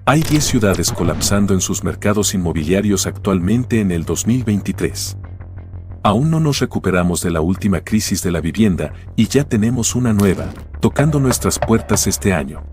Hay 10 ciudades colapsando en sus mercados inmobiliarios actualmente en el 2023. Aún no nos recuperamos de la última crisis de la vivienda y ya tenemos una nueva, tocando nuestras puertas este año.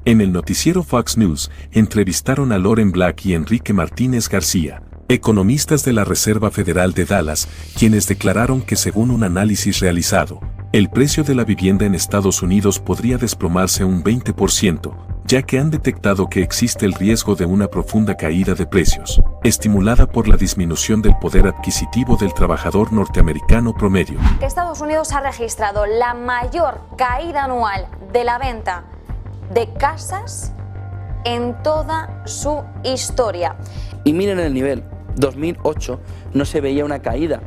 En el noticiero Fox News, entrevistaron a Lauren Black y Enrique Martínez García, economistas de la Reserva Federal de Dallas, quienes declararon que según un análisis realizado, el precio de la vivienda en Estados Unidos podría desplomarse un 20%, ya que han detectado que existe el riesgo de una profunda caída de precios, estimulada por la disminución del poder adquisitivo del trabajador norteamericano promedio. Estados Unidos ha registrado la mayor caída anual de la venta de casas en toda su historia. Y miren el nivel, 2008 no se veía una caída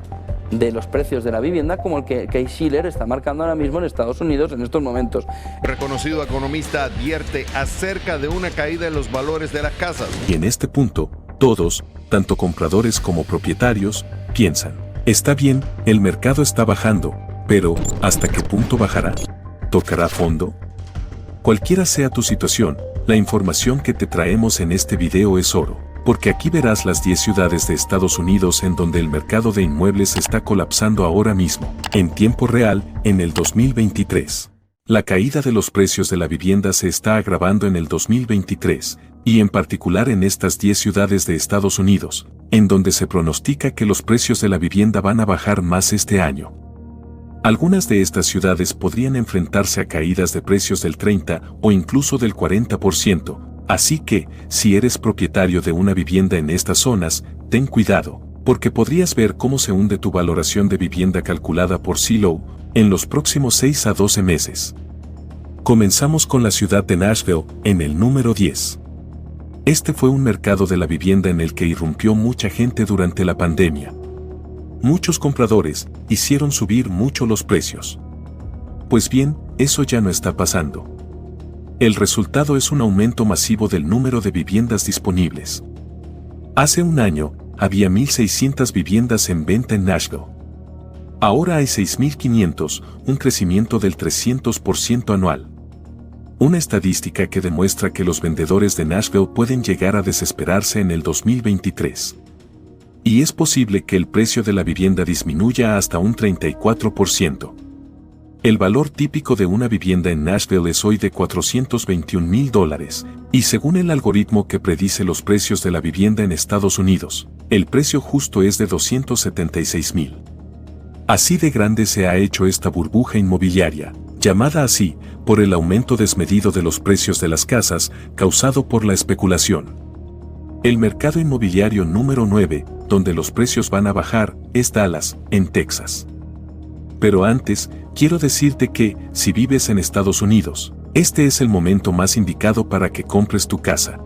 de los precios de la vivienda como el que Case-Shiller está marcando ahora mismo en Estados Unidos en estos momentos. Reconocido economista advierte acerca de una caída en los valores de las casas. Y en este punto, todos, tanto compradores como propietarios, piensan, está bien, el mercado está bajando, pero ¿hasta qué punto bajará? ¿Tocará fondo? Cualquiera sea tu situación, la información que te traemos en este video es oro, porque aquí verás las 10 ciudades de Estados Unidos en donde el mercado de inmuebles está colapsando ahora mismo, en tiempo real, en el 2023. La caída de los precios de la vivienda se está agravando en el 2023, y en particular en estas 10 ciudades de Estados Unidos, en donde se pronostica que los precios de la vivienda van a bajar más este año. Algunas de estas ciudades podrían enfrentarse a caídas de precios del 30 o incluso del 40%, así que, si eres propietario de una vivienda en estas zonas, ten cuidado, porque podrías ver cómo se hunde tu valoración de vivienda calculada por Zillow en los próximos 6 a 12 meses. Comenzamos con la ciudad de Nashville, en el número 10. Este fue un mercado de la vivienda en el que irrumpió mucha gente durante la pandemia. Muchos compradores hicieron subir mucho los precios. Pues bien, eso ya no está pasando. El resultado es un aumento masivo del número de viviendas disponibles. Hace un año, había 1.600 viviendas en venta en Nashville. Ahora hay 6.500, un crecimiento del 300% anual. Una estadística que demuestra que los vendedores de Nashville pueden llegar a desesperarse en el 2023. Y es posible que el precio de la vivienda disminuya hasta un 34%. El valor típico de una vivienda en Nashville es hoy de $421,000, y según el algoritmo que predice los precios de la vivienda en Estados Unidos, el precio justo es de $276,000. Así de grande se ha hecho esta burbuja inmobiliaria, llamada así por el aumento desmedido de los precios de las casas causado por la especulación. El mercado inmobiliario número 9, donde los precios van a bajar, es Dallas, en Texas. Pero antes, quiero decirte que, si vives en Estados Unidos, este es el momento más indicado para que compres tu casa.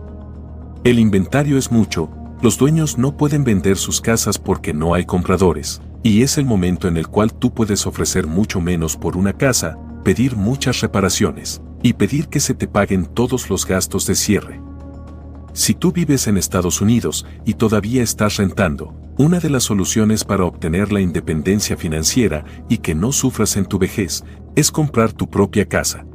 El inventario es mucho, los dueños no pueden vender sus casas porque no hay compradores, y es el momento en el cual tú puedes ofrecer mucho menos por una casa, pedir muchas reparaciones, y pedir que se te paguen todos los gastos de cierre. Si tú vives en Estados Unidos y todavía estás rentando, una de las soluciones para obtener la independencia financiera y que no sufras en tu vejez, es comprar tu propia casa.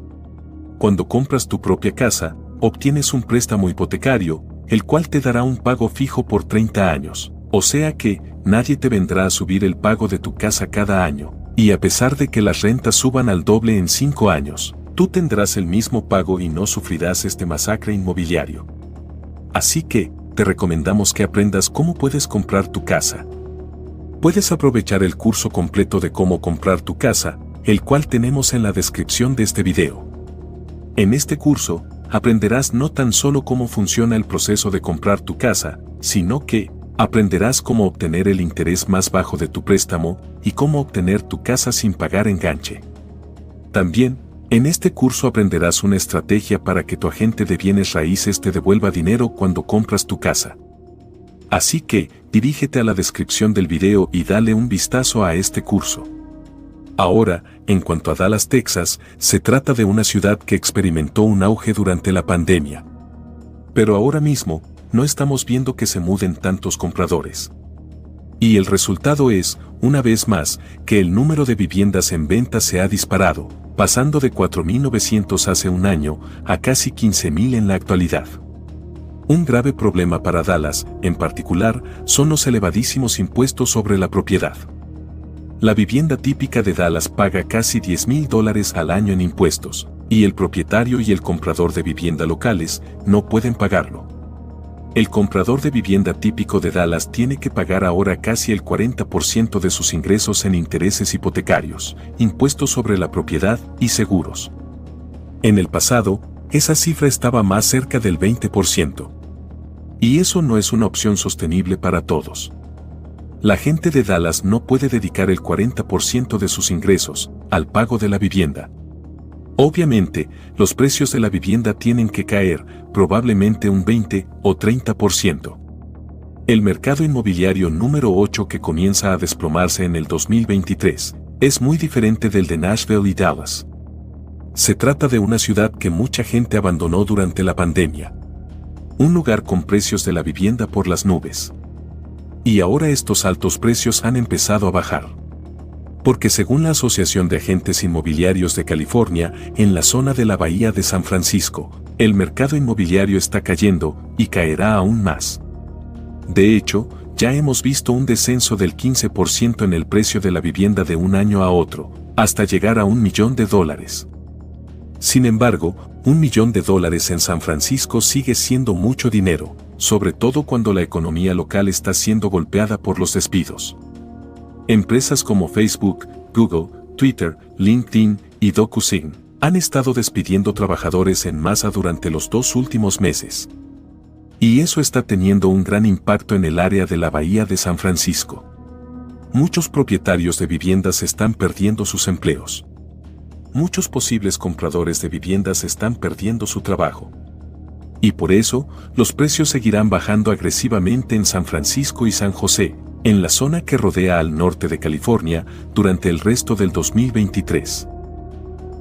Cuando compras tu propia casa, obtienes un préstamo hipotecario, el cual te dará un pago fijo por 30 años, o sea que, nadie te vendrá a subir el pago de tu casa cada año, y a pesar de que las rentas suban al doble en 5 años, tú tendrás el mismo pago y no sufrirás este masacre inmobiliario. Así que, te recomendamos que aprendas cómo puedes comprar tu casa. Puedes aprovechar el curso completo de cómo comprar tu casa, el cual tenemos en la descripción de este video. En este curso, aprenderás no tan solo cómo funciona el proceso de comprar tu casa, sino que, aprenderás cómo obtener el interés más bajo de tu préstamo y cómo obtener tu casa sin pagar enganche. También, en este curso aprenderás una estrategia para que tu agente de bienes raíces te devuelva dinero cuando compras tu casa. Así que, dirígete a la descripción del video y dale un vistazo a este curso. Ahora, en cuanto a Dallas, Texas, se trata de una ciudad que experimentó un auge durante la pandemia. Pero ahora mismo, no estamos viendo que se muden tantos compradores. Y el resultado es, una vez más, que el número de viviendas en venta se ha disparado, pasando de 4.900 hace un año a casi 15.000 en la actualidad. Un grave problema para Dallas, en particular, son los elevadísimos impuestos sobre la propiedad. La vivienda típica de Dallas paga casi $10,000 al año en impuestos, y el propietario y el comprador de vivienda locales no pueden pagarlo. El comprador de vivienda típico de Dallas tiene que pagar ahora casi el 40% de sus ingresos en intereses hipotecarios, impuestos sobre la propiedad y seguros. En el pasado, esa cifra estaba más cerca del 20%. Y eso no es una opción sostenible para todos. La gente de Dallas no puede dedicar el 40% de sus ingresos al pago de la vivienda. Obviamente, los precios de la vivienda tienen que caer, probablemente un 20 o 30%. El mercado inmobiliario número 8 que comienza a desplomarse en el 2023 es muy diferente del de Nashville y Dallas. Se trata de una ciudad que mucha gente abandonó durante la pandemia. Un lugar con precios de la vivienda por las nubes. Y ahora estos altos precios han empezado a bajar. Porque según la Asociación de Agentes Inmobiliarios de California, en la zona de la Bahía de San Francisco, el mercado inmobiliario está cayendo y caerá aún más. De hecho, ya hemos visto un descenso del 15% en el precio de la vivienda de un año a otro, hasta llegar a $1 millón. Sin embargo, $1 millón en San Francisco sigue siendo mucho dinero, sobre todo cuando la economía local está siendo golpeada por los despidos. Empresas como Facebook, Google, Twitter, LinkedIn y DocuSign han estado despidiendo trabajadores en masa durante los 2 últimos meses. Y eso está teniendo un gran impacto en el área de la Bahía de San Francisco. Muchos propietarios de viviendas están perdiendo sus empleos. Muchos posibles compradores de viviendas están perdiendo su trabajo. Y por eso, los precios seguirán bajando agresivamente en San Francisco y San José, en la zona que rodea al norte de California, durante el resto del 2023.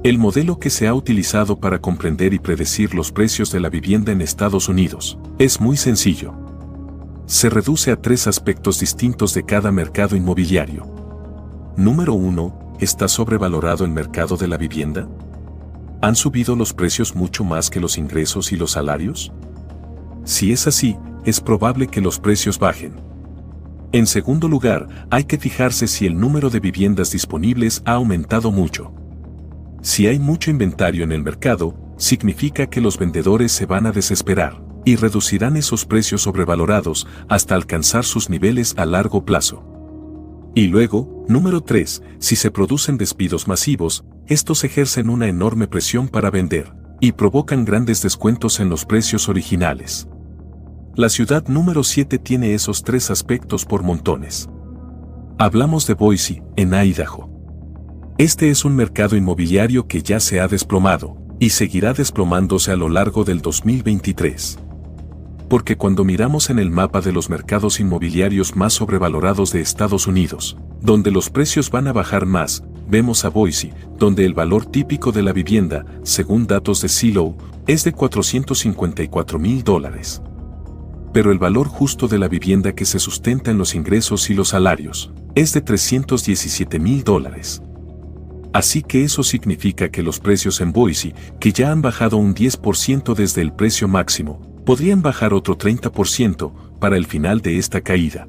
El modelo que se ha utilizado para comprender y predecir los precios de la vivienda en Estados Unidos es muy sencillo. Se reduce a 3 aspectos distintos de cada mercado inmobiliario. Número 1, ¿está sobrevalorado el mercado de la vivienda? ¿Han subido los precios mucho más que los ingresos y los salarios? Si es así, es probable que los precios bajen. En segundo lugar, hay que fijarse si el número de viviendas disponibles ha aumentado mucho. Si hay mucho inventario en el mercado, significa que los vendedores se van a desesperar y reducirán esos precios sobrevalorados hasta alcanzar sus niveles a largo plazo. Y luego, número 3, si se producen despidos masivos, estos ejercen una enorme presión para vender y provocan grandes descuentos en los precios originales. La ciudad número 7 tiene esos 3 aspectos por montones. Hablamos de Boise, en Idaho. Este es un mercado inmobiliario que ya se ha desplomado, y seguirá desplomándose a lo largo del 2023. Porque cuando miramos en el mapa de los mercados inmobiliarios más sobrevalorados de Estados Unidos, donde los precios van a bajar más, vemos a Boise, donde el valor típico de la vivienda, según datos de Zillow, es de $454,000. Pero el valor justo de la vivienda que se sustenta en los ingresos y los salarios es de $317,000. Así que eso significa que los precios en Boise, que ya han bajado un 10% desde el precio máximo, podrían bajar otro 30% para el final de esta caída.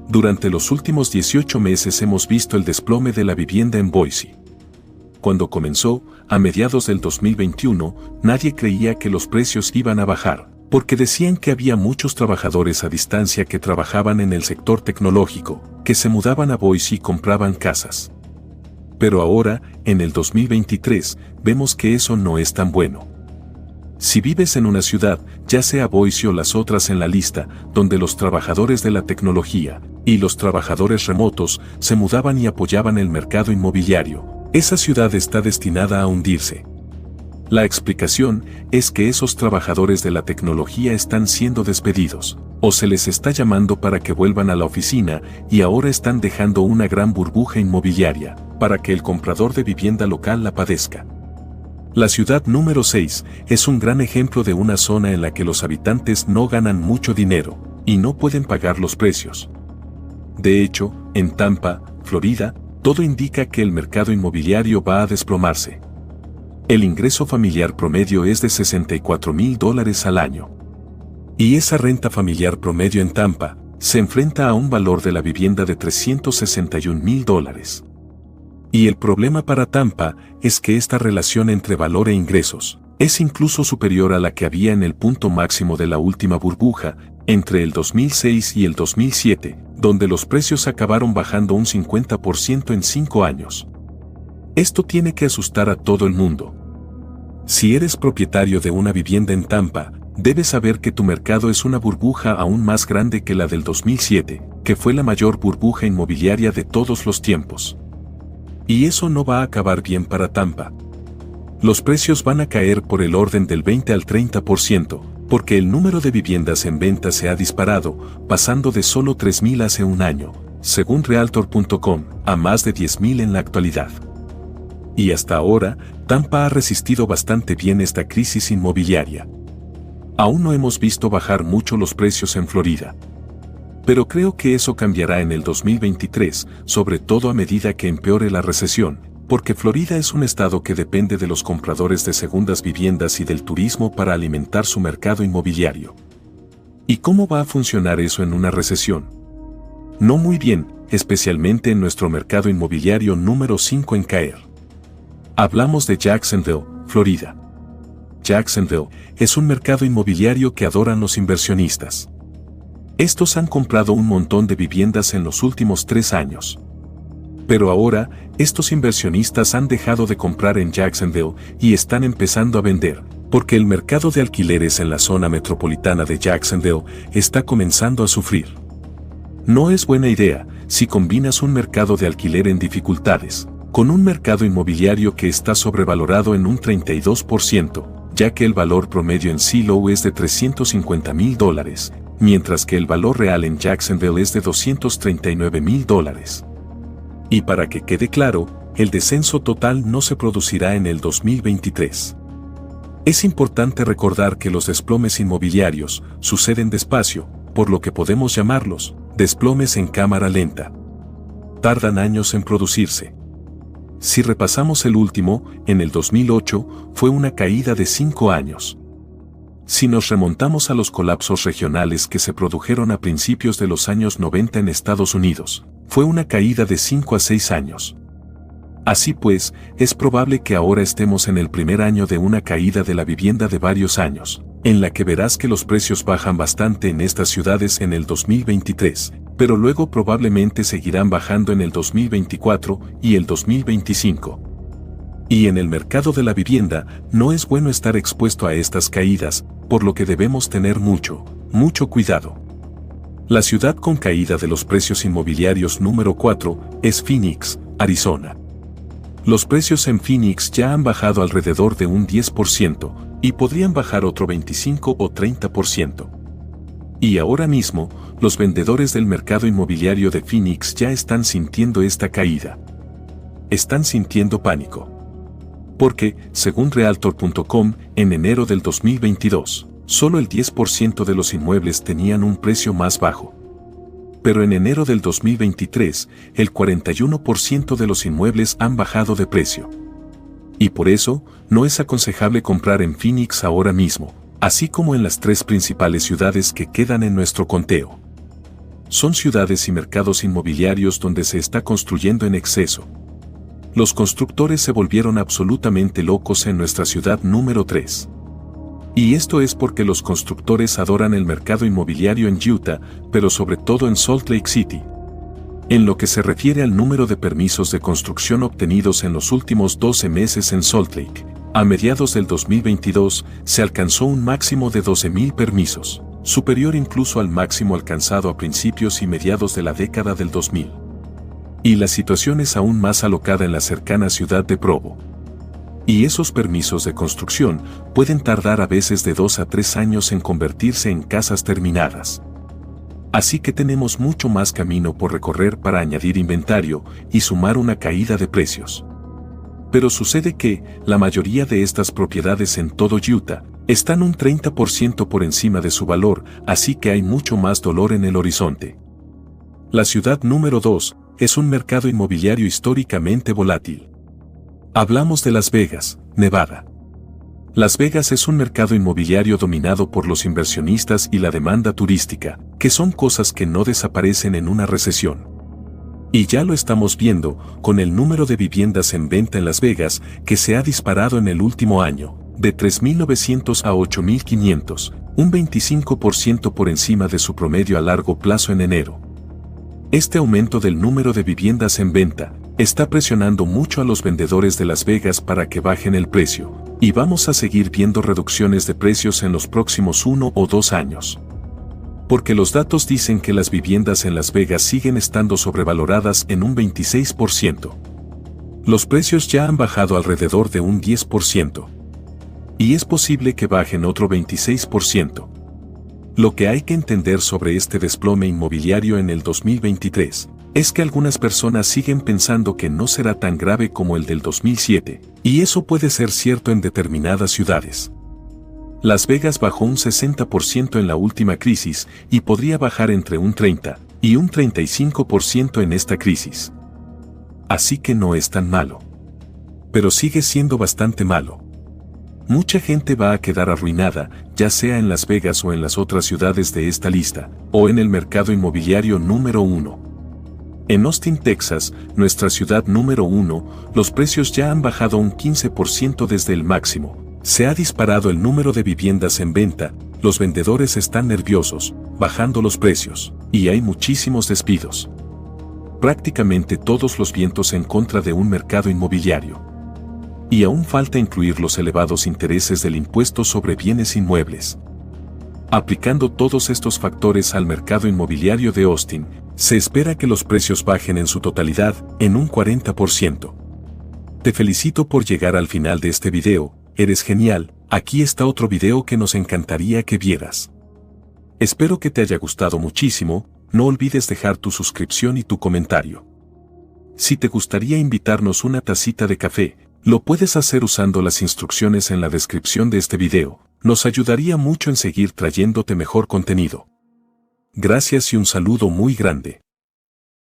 Durante los últimos 18 meses hemos visto el desplome de la vivienda en Boise. Cuando comenzó, a mediados del 2021, nadie creía que los precios iban a bajar, porque decían que había muchos trabajadores a distancia que trabajaban en el sector tecnológico, que se mudaban a Boise y compraban casas. Pero ahora, en el 2023, vemos que eso no es tan bueno. Si vives en una ciudad, ya sea Boise o las otras en la lista, donde los trabajadores de la tecnología y los trabajadores remotos se mudaban y apoyaban el mercado inmobiliario, esa ciudad está destinada a hundirse. La explicación es que esos trabajadores de la tecnología están siendo despedidos, o se les está llamando para que vuelvan a la oficina y ahora están dejando una gran burbuja inmobiliaria, para que el comprador de vivienda local la padezca. La ciudad número 6 es un gran ejemplo de una zona en la que los habitantes no ganan mucho dinero y no pueden pagar los precios. De hecho, en Tampa, Florida, todo indica que el mercado inmobiliario va a desplomarse. El ingreso familiar promedio es de $64,000 al año. Y esa renta familiar promedio en Tampa se enfrenta a un valor de la vivienda de $361,000. Y el problema para Tampa es que esta relación entre valor e ingresos es incluso superior a la que había en el punto máximo de la última burbuja, entre el 2006 y el 2007, donde los precios acabaron bajando un 50% en 5 años. Esto tiene que asustar a todo el mundo. Si eres propietario de una vivienda en Tampa, debes saber que tu mercado es una burbuja aún más grande que la del 2007, que fue la mayor burbuja inmobiliaria de todos los tiempos. Y eso no va a acabar bien para Tampa. Los precios van a caer por el orden del 20 al 30%, porque el número de viviendas en venta se ha disparado, pasando de solo 3,000 hace un año, según Realtor.com, a más de 10,000 en la actualidad. Y hasta ahora, Tampa ha resistido bastante bien esta crisis inmobiliaria. Aún no hemos visto bajar mucho los precios en Florida. Pero creo que eso cambiará en el 2023, sobre todo a medida que empeore la recesión, porque Florida es un estado que depende de los compradores de segundas viviendas y del turismo para alimentar su mercado inmobiliario. ¿Y cómo va a funcionar eso en una recesión? No muy bien, especialmente en nuestro mercado inmobiliario número 5 en caer. Hablamos de Jacksonville, Florida. Jacksonville es un mercado inmobiliario que adoran los inversionistas. Estos han comprado un montón de viviendas en los últimos 3 años. Pero ahora, estos inversionistas han dejado de comprar en Jacksonville y están empezando a vender, porque el mercado de alquileres en la zona metropolitana de Jacksonville está comenzando a sufrir. No es buena idea si combinas un mercado de alquiler en dificultades con un mercado inmobiliario que está sobrevalorado en un 32%, ya que el valor promedio en Zillow es de $350,000, mientras que el valor real en Jacksonville es de $239,000. Y para que quede claro, el descenso total no se producirá en el 2023. Es importante recordar que los desplomes inmobiliarios suceden despacio, por lo que podemos llamarlos desplomes en cámara lenta. Tardan años en producirse. Si repasamos el último, en el 2008, fue una caída de 5 años. Si nos remontamos a los colapsos regionales que se produjeron a principios de los años 90 en Estados Unidos, fue una caída de 5 a 6 años. Así pues, es probable que ahora estemos en el primer año de una caída de la vivienda de varios años, en la que verás que los precios bajan bastante en estas ciudades en el 2023, pero luego probablemente seguirán bajando en el 2024 y el 2025. Y en el mercado de la vivienda, no es bueno estar expuesto a estas caídas, por lo que debemos tener mucho cuidado. La ciudad con caída de los precios inmobiliarios número 4 es Phoenix, Arizona. Los precios en Phoenix ya han bajado alrededor de un 10% y podrían bajar otro 25 o 30%. Y ahora mismo, los vendedores del mercado inmobiliario de Phoenix ya están sintiendo esta caída. Están sintiendo pánico. Porque, según Realtor.com, en enero del 2022, solo el 10% de los inmuebles tenían un precio más bajo. Pero en enero del 2023, el 41% de los inmuebles han bajado de precio. Y por eso, no es aconsejable comprar en Phoenix ahora mismo, así como en las 3 principales ciudades que quedan en nuestro conteo. Son ciudades y mercados inmobiliarios donde se está construyendo en exceso. Los constructores se volvieron absolutamente locos en nuestra ciudad número 3. Y esto es porque los constructores adoran el mercado inmobiliario en Utah, pero sobre todo en Salt Lake City. En lo que se refiere al número de permisos de construcción obtenidos en los últimos 12 meses en Salt Lake, a mediados del 2022 se alcanzó un máximo de 12,000 permisos, superior incluso al máximo alcanzado a principios y mediados de la década del 2000. Y la situación es aún más alocada en la cercana ciudad de Provo. Y esos permisos de construcción pueden tardar a veces de 2 a 3 años en convertirse en casas terminadas. Así que tenemos mucho más camino por recorrer para añadir inventario y sumar una caída de precios. Pero sucede que, la mayoría de estas propiedades en todo Utah están un 30% por encima de su valor, así que hay mucho más dolor en el horizonte. La ciudad número 2 es un mercado inmobiliario históricamente volátil. Hablamos de Las Vegas, Nevada. Las Vegas es un mercado inmobiliario dominado por los inversionistas y la demanda turística, que son cosas que no desaparecen en una recesión. Y ya lo estamos viendo con el número de viviendas en venta en Las Vegas que se ha disparado en el último año, de 3.900 a 8.500, un 25% por encima de su promedio a largo plazo en enero. Este aumento del número de viviendas en venta está presionando mucho a los vendedores de Las Vegas para que bajen el precio, y vamos a seguir viendo reducciones de precios en los próximos 1 o 2 años. Porque los datos dicen que las viviendas en Las Vegas siguen estando sobrevaloradas en un 26%. Los precios ya han bajado alrededor de un 10%. Y es posible que bajen otro 26%. Lo que hay que entender sobre este desplome inmobiliario en el 2023 es que algunas personas siguen pensando que no será tan grave como el del 2007, y eso puede ser cierto en determinadas ciudades. Las Vegas bajó un 60% en la última crisis y podría bajar entre un 30 y un 35% en esta crisis. Así que no es tan malo. Pero sigue siendo bastante malo. Mucha gente va a quedar arruinada, ya sea en Las Vegas o en las otras ciudades de esta lista, o en el mercado inmobiliario número 1. En Austin, Texas, nuestra ciudad número 1, los precios ya han bajado un 15% desde el máximo. Se ha disparado el número de viviendas en venta, los vendedores están nerviosos, bajando los precios, y hay muchísimos despidos. Prácticamente todos los vientos en contra de un mercado inmobiliario. Y aún falta incluir los elevados intereses del impuesto sobre bienes inmuebles. Aplicando todos estos factores al mercado inmobiliario de Austin, se espera que los precios bajen en su totalidad en un 40%. Te felicito por llegar al final de este video, eres genial, aquí está otro video que nos encantaría que vieras. Espero que te haya gustado muchísimo, no olvides dejar tu suscripción y tu comentario. Si te gustaría invitarnos una tacita de café, lo puedes hacer usando las instrucciones en la descripción de este video, nos ayudaría mucho en seguir trayéndote mejor contenido. Gracias y un saludo muy grande.